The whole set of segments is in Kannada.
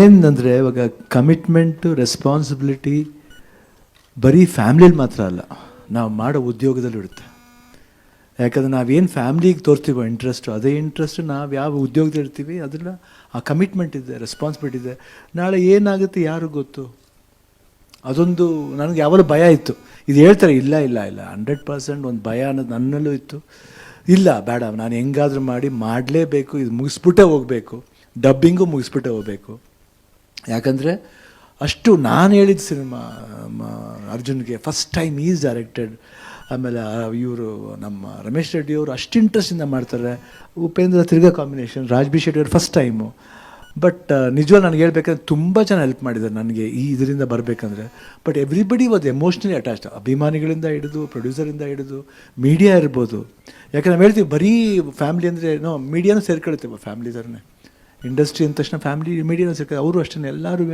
ಏನಂದರೆ ಇವಾಗ ಕಮಿಟ್ಮೆಂಟು ರೆಸ್ಪಾನ್ಸಿಬಿಲಿಟಿ ಬರೀ ಫ್ಯಾಮ್ಲಿಲಿ ಮಾತ್ರ ಅಲ್ಲ, ನಾವು ಮಾಡೋ ಉದ್ಯೋಗದಲ್ಲೂ ಇರುತ್ತೆ. ಯಾಕಂದರೆ ನಾವೇನು ಫ್ಯಾಮ್ಲಿಗೆ ತೋರ್ತೀವೋ ಇಂಟ್ರೆಸ್ಟು, ಅದೇ ಇಂಟ್ರೆಸ್ಟ್ ನಾವು ಯಾವ ಉದ್ಯೋಗದಲ್ಲಿ ಇರ್ತೀವಿ ಅದನ್ನು ಆ ಕಮಿಟ್ಮೆಂಟ್ ಇದೆ, ರೆಸ್ಪಾನ್ಸಿಬಿಲಿಟಿ ಇದೆ. ನಾಳೆ ಏನಾಗುತ್ತೆ ಯಾರಿಗೂ ಗೊತ್ತು. ಅದೊಂದು ನನಗೆ ಯಾವಾಗಲೂ ಭಯ ಇತ್ತು. ಇದು ಹೇಳ್ತಾರೆ, ಇಲ್ಲ 100% ಒಂದು ಭಯ ಅನ್ನೋದು ನನ್ನಲ್ಲೂ ಇತ್ತು. ಇಲ್ಲ ಬೇಡ, ನಾನು ಹೆಂಗಾದ್ರೂ ಮಾಡಲೇಬೇಕು, ಇದು ಮುಗಿಸ್ಬಿಟ್ಟೇ ಹೋಗಬೇಕು, ಡಬ್ಬಿಂಗು ಮುಗಿಸ್ಬಿಟ್ಟೇ ಹೋಗಬೇಕು. ಯಾಕಂದರೆ ಅಷ್ಟು ನಾನು ಹೇಳಿದ ಸಿನಿಮಾ ಅರ್ಜುನ್ಗೆ ಫಸ್ಟ್ ಟೈಮ್ ಈಸ್ ಡೈರೆಕ್ಟೆಡ್. ಆಮೇಲೆ ಇವರು ನಮ್ಮ ರಮೇಶ್ ರೆಡ್ಡಿ ಅವರು ಅಷ್ಟು ಇಂಟ್ರೆಸ್ಟಿಂದ ಮಾಡ್ತಾರೆ. ಉಪೇಂದ್ರ ತಿರ್ಗಾ ಕಾಂಬಿನೇಷನ್, ರಾಜ್ ಬಿ ಶೆಟ್ಟಿ ಅವರು ಫಸ್ಟ್ ಟೈಮು. ಬಟ್ ನಿಜವಾಗಿ ನನಗೆ ಹೇಳ್ಬೇಕಂದ್ರೆ ತುಂಬ ಜನ ಹೆಲ್ಪ್ ಮಾಡಿದ್ದಾರೆ ನನಗೆ ಈ ಇದರಿಂದ ಬರಬೇಕಂದ್ರೆ. But everybody was emotionally attached, ಅಭಿಮಾನಿಗಳಿಂದ ಹಿಡಿದು ಪ್ರೊಡ್ಯೂಸರಿಂದ ಹಿಡಿದು ಮೀಡಿಯಾ ಇರ್ಬೋದು. ಯಾಕಂದ್ರೆ ನಾವು ಹೇಳ್ತೀವಿ ಬರೀ ಫ್ಯಾಮ್ಲಿ ಅಂದರೆ ಮೀಡಿಯಾನೂ ಸೇರ್ಕೊಳ್ತೇವೆ, ಫ್ಯಾಮ್ಲಿ ಥರನೇ. ಇಂಡಸ್ಟ್ರಿ ಅಂದ ತಕ್ಷಣ ಫ್ಯಾಮ್ಲಿ ಮೀಡಿಯಾನೂ ಸೇರ್ಕೊಳ್ಳಿ, ಅವರು ಅಷ್ಟೇ ಎಲ್ಲರೂ.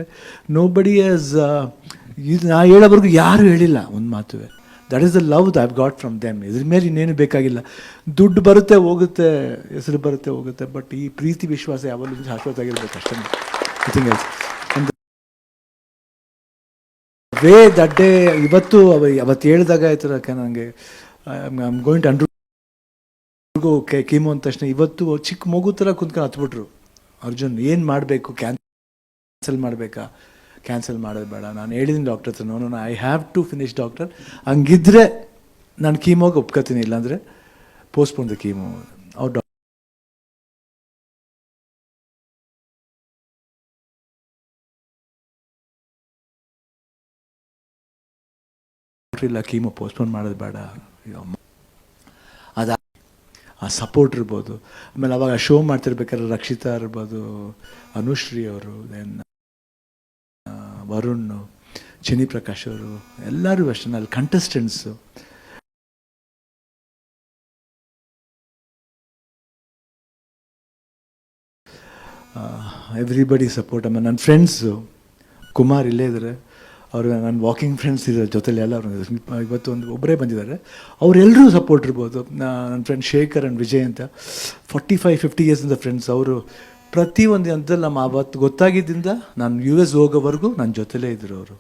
ನೋಬಡಿ ಆಸ್ ಇದು ನಾ ಹೇಳೋವರೆಗೂ ಯಾರೂ ಹೇಳಿಲ್ಲ ಒಂದು ಮಾತುವೆ. That is the love I've got from them. ಇದ್ರ ಮೇಲೆ ಇನ್ನೇನು ಬೇಕಾಗಿಲ್ಲ. ದುಡ್ಡು ಬರುತ್ತೆ ಹೋಗುತ್ತೆ, ಹೆಸರು ಬರುತ್ತೆ ಹೋಗುತ್ತೆ, ಬಟ್ ಈ ಪ್ರೀತಿ ವಿಶ್ವಾಸ ಯಾವಾಗಲೂ ಶಾಶ್ವತ ಆಗಿರ್ಬೇಕು ಅಷ್ಟೇ. Nothing else. Way that day ಇವತ್ತು ಅವತ್ತು ಹೇಳಿದಾಗ ಆಯ್ತು ನನಗೆ I am going to undergo chemo ಅಂದ ತಕ್ಷಣ ಇವತ್ತು ಚಿಕ್ಕ ಮಗು ಥರ ಕುಂತ್ಕೊಂಡು ಹತ್ಬಿಟ್ರು. ಅರ್ಜುನ್ ಏನು ಮಾಡಬೇಕು, ಕ್ಯಾನ್ಸಲ್ ಮಾಡಬೇಕಾ? ಕ್ಯಾನ್ಸಲ್ ಮಾಡೋದು ಬೇಡ, ನಾನು ಹೇಳಿದ್ದೀನಿ ಡಾಕ್ಟರ್ ಹತ್ರ, no I have to finish doctor. ಹಂಗಿದ್ರೆ ನಾನು ಕೀಮೋಗೆ ಒಪ್ಕೋತೀನಿ, ಇಲ್ಲಾಂದರೆ ಪೋಸ್ಟ್ಪೋನ್ ದ ಕೀಮೋ. ಅವ್ರು ಡಾಕ್ಟ್ರ್ ಇಲ್ಲ, ಕೀಮೋ ಪೋಸ್ಟ್ಪೋನ್ ಮಾಡೋದು ಬೇಡ. ಅದು ಆ ಸಪೋರ್ಟ್ ಇರ್ಬೋದು. ಆಮೇಲೆ ಅವಾಗ ಶೋ ಮಾಡ್ತಿರ್ಬೇಕಾದ್ರೆ ರಕ್ಷಿತಾ ಇರ್ಬೋದು, ಅನುಶ್ರೀ ಅವರು, ದೆನ್ ವರುಣ್, ಚಿನಿ ಪ್ರಕಾಶ್ ಅವರು, ಎಲ್ಲರೂ ಅಷ್ಟೇ. ಅಲ್ಲಿ ಕಂಟೆಸ್ಟೆಂಟ್ಸು ಎವ್ರಿಬಡಿ ಸಪೋರ್ಟ್. ಆಮೇಲೆ ನನ್ನ ಫ್ರೆಂಡ್ಸು ಕುಮಾರ್ ಇಲ್ಲೇ ಇದ್ದಾರೆ, ಅವರು ನನ್ನ ವಾಕಿಂಗ್ ಫ್ರೆಂಡ್ಸ್ ಇದ್ದಾರೆ ಜೊತೆಲಿ ಎಲ್ಲ. ಅವರು ಇವತ್ತು ಒಬ್ಬರೇ ಬಂದಿದ್ದಾರೆ, ಅವರೆಲ್ಲರೂ ಸಪೋರ್ಟ್ ಇರ್ಬೋದು. ನನ್ನ ಫ್ರೆಂಡ್ ಶೇಖರ್ ಆ್ಯಂಡ್ ವಿಜಯ್ ಅಂತ 45-50 ಇಯರ್ಸಿಂದ ಫ್ರೆಂಡ್ಸ್. ಅವರು ಪ್ರತಿಯೊಂದು ಹಂತದಲ್ಲಿ ನಮ್ಮ ಅವತ್ತು ಗೊತ್ತಾಗಿದ್ದರಿಂದ ನಾನು US ಹೋಗೋವರೆಗೂ ನನ್ನ ಜೊತೆಲೇ ಇದ್ದರು. ಅವರು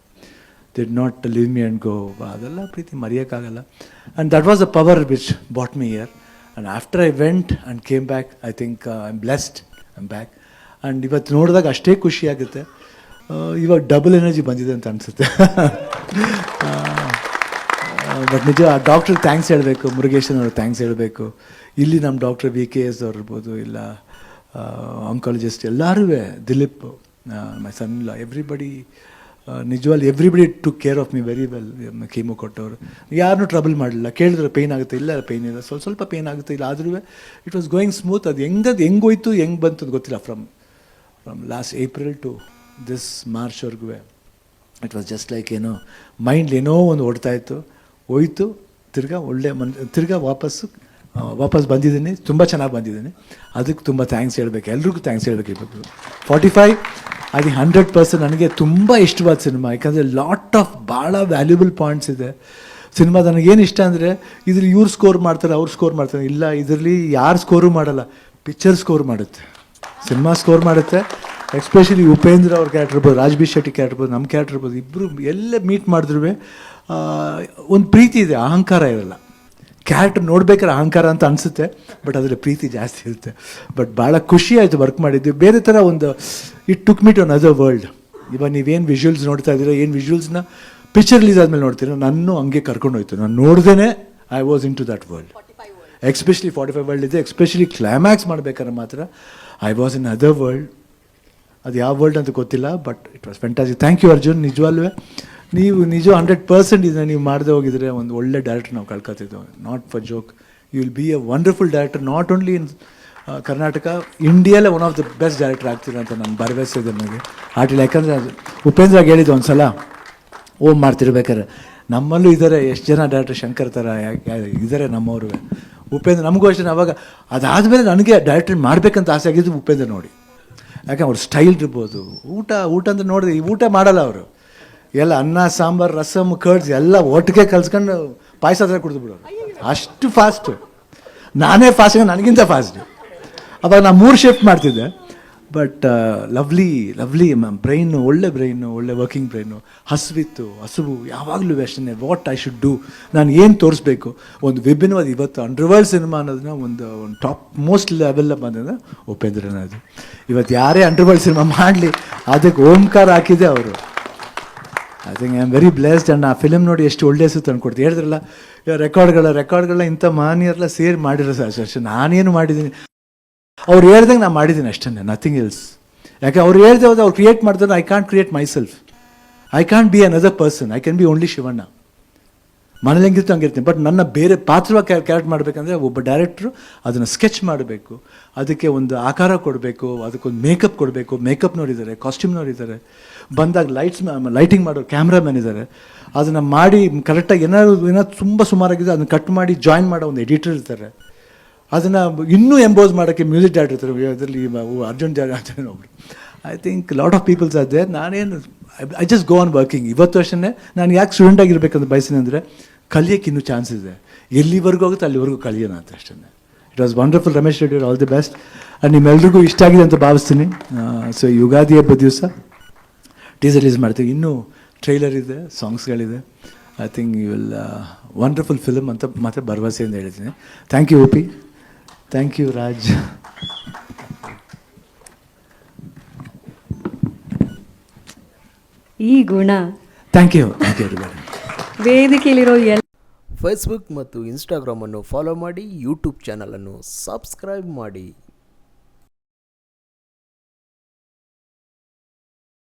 did not leave me and go. ಅದೆಲ್ಲ ಪ್ರೀತಿ ಮರೆಯೋಕ್ಕಾಗಲ್ಲ. And that was the power which bought me here. And after I went and came back, I think I am blessed, I am back. And ಇವತ್ತು ನೋಡಿದಾಗ ಅಷ್ಟೇ ಖುಷಿಯಾಗುತ್ತೆ. ಇವಾಗ ಡಬಲ್ ಎನರ್ಜಿ ಬಂದಿದೆ ಅಂತ ಅನಿಸುತ್ತೆ. ಬಟ್ ನಿಜ ಆ ಡಾಕ್ಟ್ರಿಗೆ ಥ್ಯಾಂಕ್ಸ್ ಹೇಳಬೇಕು, ಮುರುಗೇಶನ್ ಅವ್ರಿಗೆ ಥ್ಯಾಂಕ್ಸ್ ಹೇಳಬೇಕು. ಇಲ್ಲಿ ನಮ್ಮ ಡಾಕ್ಟರ್ VKS ಅವ್ರು ಇರ್ಬೋದು, ಇಲ್ಲ ಆಂಕಾಲಜಿಸ್ಟ್ ಎಲ್ಲರೂ, ದಿಲೀಪ್, ಮೈ ಸನ್ ಇಲ್ಲ, ಎವ್ರಿಬಡಿ, ನಿಜವಾಗ್ಲಿ everybody took care of me very well. Chemo ಕೊಟ್ಟವರು ಯಾರನ್ನೂ ಟ್ರಬಲ್ ಮಾಡಲಿಲ್ಲ. ಕೇಳಿದ್ರೆ ಪೇಯ್ನ್ ಆಗುತ್ತೆ, ಇಲ್ಲ ಪೇಯ್ನ್ ಇಲ್ಲ, ಸ್ವಲ್ಪ ಪೇಯ್ನ್ ಆಗುತ್ತೆ, ಇಲ್ಲ ಆದ್ರೂ ಇಟ್ ವಾಸ್ ಗೋಯಿಂಗ್ ಸ್ಮೂತ್. ಅದು ಹೆಂಗೆ ಹೋಯ್ತು ಹೆಂಗೆ ಬಂತು ಅಂತ ಗೊತ್ತಿಲ್ಲ. From last April to this ಮಾರ್ಚ್ವರೆಗೂ ಇಟ್ ವಾಸ್ ಜಸ್ಟ್ ಲೈಕ್ ಏನೋ ಮೈಂಡ್ ಏನೋ ಒಂದು ಓಡ್ತಾಯಿತ್ತು, ಹೋಯ್ತು, ತಿರ್ಗಾ ವಾಪಸ್ ಬಂದಿದ್ದೀನಿ. ತುಂಬ ಚೆನ್ನಾಗಿ ಬಂದಿದ್ದೀನಿ. ಅದಕ್ಕೆ ತುಂಬ ಥ್ಯಾಂಕ್ಸ್ ಹೇಳಬೇಕು, ಎಲ್ರಿಗೂ ಥ್ಯಾಂಕ್ಸ್ ಹೇಳಬೇಕು. ಇವತ್ತು 45 ಅದು 100% ನನಗೆ ತುಂಬ ಇಷ್ಟವಾದ ಸಿನಿಮಾ. ಯಾಕಂದರೆ ಲಾಟ್ ಆಫ್ ಭಾಳ ವ್ಯಾಲ್ಯೂಬಲ್ ಪಾಯಿಂಟ್ಸ್ ಇದೆ ಸಿನಿಮಾ. ನನಗೇನು ಇಷ್ಟ ಅಂದರೆ ಇದ್ರಲ್ಲಿ ಇವ್ರು ಸ್ಕೋರ್ ಮಾಡ್ತಾರೆ, ಅವ್ರು ಸ್ಕೋರ್ ಮಾಡ್ತಾರೆ. ಇಲ್ಲ, ಇದರಲ್ಲಿ ಯಾರು ಸ್ಕೋರು ಮಾಡಲ್ಲ, ಪಿಕ್ಚರ್ ಸ್ಕೋರ್ ಮಾಡುತ್ತೆ, ಸಿನಿಮಾ ಸ್ಕೋರ್ ಮಾಡುತ್ತೆ. ಎಸ್ಪೆಷಲಿ ಉಪೇಂದ್ರ ಅವ್ರ ಕ್ಯಾರೆಕ್ಟರ್ ಇರ್ಬೋದು, ರಾಜ್ ಬಿ ಶೆಟ್ಟಿ ಕ್ಯಾರೆಕ್ಟರ್ ಇರ್ಬೋದು, ನಮ್ಮ ಕ್ಯಾರೆಕ್ಟರ್ ಇರ್ಬೋದು, ಇಬ್ಬರು ಎಲ್ಲ ಮೀಟ್ ಮಾಡಿದ್ರೂ ಒಂದು ಪ್ರೀತಿ ಇದೆ, ಅಹಂಕಾರ ಇರಲ್ಲ. ಕ್ಯಾರೆಕ್ಟರ್ ನೋಡ್ಬೇಕಾದ್ರೆ ಅಹಂಕಾರ ಅಂತ ಅನಿಸುತ್ತೆ, ಬಟ್ ಅದರ ಪ್ರೀತಿ ಜಾಸ್ತಿ ಇರುತ್ತೆ. ಬಟ್ ಭಾಳ ಖುಷಿ ಆಯಿತು ವರ್ಕ್ ಮಾಡಿದ್ವಿ. ಬೇರೆ ಥರ ಒಂದು it took me to another world. ಇವಾಗ ನೀವೇನು ವಿಜುವಲ್ಸ್ ನೋಡ್ತಾ ಇದ್ದೀರಾ, ಏನು ವಿಜುವಲ್ಸ್ನ ಪಿಕ್ಚರ್ ರಿಲೀಸ್ ಆದಮೇಲೆ ನೋಡ್ತೀರಾ, ನಾನು ಹಂಗೆ ಕರ್ಕೊಂಡು ಹೋಯ್ತು. ನಾನು ನೋಡ್ದೇ I was into that world. Especially 45 world ಇದೆ. ಎಸ್ಪೆಷಲಿ ಕ್ಲೈಮ್ಯಾಕ್ಸ್ ಮಾಡ್ಬೇಕಾದ್ರೆ ಮಾತ್ರ I was in other world. ಅದು ಯಾವ ವರ್ಲ್ಡ್ ಅಂತ ಗೊತ್ತಿಲ್ಲ, but it was fantastic. Thank you Arjun. ನಿಜವಾಗ್ಲೂ ನೀವು 100% ಇದನ್ನು ನೀವು ಮಾಡದೆ ಹೋಗಿದ್ರೆ ಒಂದು ಒಳ್ಳೆ ಡೈರೆಕ್ಟರ್ ನಾವು ಕಳ್ಕೊತಿದ್ದೆವು. Not for joke, you will be a wonderful director, not only in Karnataka, ಇಂಡಿಯಾಲೇ one of the best director ಆಗ್ತೀರ ಅಂತ ನಾನು ಭರವಸೆ ಇದೆ ನನಗೆ ಆಟಿಲ್ಲ. ಯಾಕಂದರೆ ಅದು ಉಪೇಂದ್ರಾಗ ಹೇಳಿದ್ದು ಒಂದು ಸಲ ಮಾಡ್ತಿರ್ಬೇಕಾದ್ರೆ, ನಮ್ಮಲ್ಲೂ ಇದ್ದಾರೆ ಎಷ್ಟು ಜನ ಡೈರೆಕ್ಟರ್, ಶಂಕರ್ ಥರ ಇದ್ದಾರೆ ನಮ್ಮವರು. ಉಪೇಂದ್ರ ನಮಗೂ ಅಷ್ಟೇ. ಅವಾಗ ಅದಾದಮೇಲೆ ನನಗೆ ಡೈರೆಕ್ಟರ್ ಮಾಡಬೇಕಂತ ಆಸೆ ಆಗಿದ್ದು ಉಪೇಂದ್ರ ನೋಡಿ. ಯಾಕಂದ್ರೆ ಅವ್ರ ಸ್ಟೈಲ್ ಇರ್ಬೋದು, ಊಟ ಅಂತ ನೋಡಿದ್ರೆ ಈ ಊಟ ಮಾಡಲ್ಲ ಅವರು, ಎಲ್ಲ ಅನ್ನ ಸಾಂಬಾರು ರಸಮ್ ಕರ್ಡ್ಸ್ ಎಲ್ಲ ಒಟ್ಟಿಗೆ ಕಲ್ಸ್ಕೊಂಡು ಪಾಯಸ ಥರ ಕುಡಿದು ಬಿಡೋರು. ಅಷ್ಟು ಫಾಸ್ಟು. ನಾನೇ ಫಾಸ್ಟ್, ನನಗಿಂತ ಫಾಸ್ಟ್. ಅವಾಗ ನಾನು 3 ಶಿಫ್ಟ್ ಮಾಡ್ತಿದ್ದೆ. ಬಟ್ ಲವ್ಲಿ ಲವ್ಲಿ ಬ್ರೈನು, ಒಳ್ಳೆ ಬ್ರೈನು, ಒಳ್ಳೆ ವರ್ಕಿಂಗ್ ಬ್ರೈನು, ಹಸುವು ಯಾವಾಗಲೂ ಅಷ್ಟೇ. ವಾಟ್ ಐ ಶುಡ್ ಡೂ, ನಾನು ಏನು ತೋರಿಸ್ಬೇಕು, ಒಂದು ವಿಭಿನ್ನವಾದ ಇವತ್ತು ಅಂಡರ್ವರ್ಲ್ಡ್ ಸಿನಿಮಾ ಅನ್ನೋದನ್ನ ಒಂದು ಟಾಪ್ ಮೋಸ್ಟ್ ಲೆವೆಲ್ಲ ಬಂದ ಉಪೇಂದ್ರನ. ಅದು ಇವತ್ತು ಯಾರೇ ಅಂಡರ್ವರ್ಲ್ಡ್ ಸಿನಿಮಾ ಮಾಡಲಿ ಅದಕ್ಕೆ ಓಂಕಾರ ಹಾಕಿದೆ ಅವರು. I think I am very blessed. And ಆ ಫಿಲಮ್ ನೋಡಿ ಎಷ್ಟು ಒಳ್ಳೆ ಹೆಸರು ತಂದುಕೊಡ್ತೀವಿ. ಹೇಳಿದ್ರಲ್ಲ ರೆಕಾರ್ಡ್ಗಳನ್ನ ಇಂಥ ಮಾನಿಯರೆಲ್ಲ ಸೇರಿ ಮಾಡಿರೋ ಅಷ್ಟೇ. ನಾನೇನು ಮಾಡಿದ್ದೀನಿ, ಅವ್ರು ಹೇಳ್ದಂಗೆ ನಾನು ಮಾಡಿದ್ದೀನಿ ಅಷ್ಟೇ, ನಥಿಂಗ್ ಎಲ್ಸ್. ಯಾಕೆ ಅವ್ರು ಹೇಳ್ದೆ ಹೋದ್ರೆ ಅವ್ರು ಕ್ರಿಯೇಟ್ ಮಾಡಿದ್ರೆ I can't create my self, I can't be another person, I can be only Shivanna. ಮನೇಲಿ ಹೆಂಗಿರ್ತು ಹಂಗಿರ್ತೀನಿ. ಬಟ್ ನನ್ನ ಬೇರೆ ಪಾತ್ರವಾಗಿ ಕ್ಯಾರೆಕ್ಟ್ ಮಾಡಬೇಕಂದ್ರೆ ಒಬ್ಬ ಡೈರೆಕ್ಟ್ರು ಅದನ್ನು ಸ್ಕೆಚ್ ಮಾಡಬೇಕು, ಅದಕ್ಕೆ ಒಂದು ಆಕಾರ ಕೊಡಬೇಕು, ಅದಕ್ಕೊಂದು ಮೇಕಪ್ ಕೊಡಬೇಕು. ಮೇಕಪ್ನವ್ರಿದ್ದಾರೆ, ಕಾಸ್ಟ್ಯೂಮ್ನವ್ರಿದ್ದಾರೆ, ಬಂದಾಗ ಲೈಟಿಂಗ್ ಮಾಡೋರು, ಕ್ಯಾಮ್ರಾಮನ್ ಇದ್ದಾರೆ. ಅದನ್ನು ಮಾಡಿ ಕರೆಕ್ಟಾಗಿ ಏನಾದ್ರು ತುಂಬ ಸುಮಾರಾಗಿದೆ ಅದನ್ನು ಕಟ್ ಮಾಡಿ ಜಾಯಿನ್ ಮಾಡೋ ಒಂದು ಎಡಿಟರ್ ಇರ್ತಾರೆ. ಅದನ್ನು ಇನ್ನೂ ಎಂಬೋಸ್ ಮಾಡೋಕ್ಕೆ ಮ್ಯೂಸಿಕ್ ಡೈರೆಕ್ಟರ್ ಇರ್ತಾರೆ. ಅದರಲ್ಲಿ ಅರ್ಜುನ್ ಜಾರ್ಜನ್ ಒಬ್ಬರು. I think lot of peoples are there. ನಾನೇನು I just go on working. ಇವತ್ತು ಅಷ್ಟೇ ನಾನು ಯಾಕೆ ಸ್ಟೂಡೆಂಟ್ ಆಗಿರ್ಬೇಕಂತ ಬಯಸಿದೆ ಅಂದರೆ ಕಲಿಯೋಕ್ಕೆ ಇನ್ನೂ ಚಾನ್ಸ್ ಇದೆ. ಎಲ್ಲಿವರೆಗೂ ಆಗುತ್ತೆ ಅಲ್ಲಿವರೆಗೂ ಕಲಿಯೋಣ ಅಂತ ಅಷ್ಟೇ. It was wonderful. Ramesh Reddy, all the best. And ನಿಮ್ಮೆಲ್ರಿಗೂ ಇಷ್ಟ ಆಗಿದೆ ಅಂತ ಭಾವಿಸ್ತೀನಿ. ಸೊ ಯುಗಾದಿ ಹಬ್ಬದ ದಿವಸ ಟೀಸರ್ ರಿಲೀಸ್ ಮಾಡ್ತೀವಿ. ಇನ್ನೂ ಟ್ರೈಲರ್ ಇದೆ, ಸಾಂಗ್ಸ್ಗಳಿದೆ. I think you will wonderful film ಅಂತ ಮತ್ತೆ ಭರವಸೆಯಿಂದ ಹೇಳ್ತೀನಿ. Thank you OP, thank you Raj. ಈ ಗುಣ, ಥ್ಯಾಂಕ್ ಯು ವೇದಿಕೆಯಲ್ಲಿರೋ ಫೇಸ್ಬುಕ್ ಮತ್ತು ಇನ್ಸ್ಟಾಗ್ರಾಮನ್ನು ಫಾಲೋ ಮಾಡಿ, ಯೂಟ್ಯೂಬ್ ಚಾನಲನ್ನು ಸಬ್ಸ್ಕ್ರೈಬ್ ಮಾಡಿ.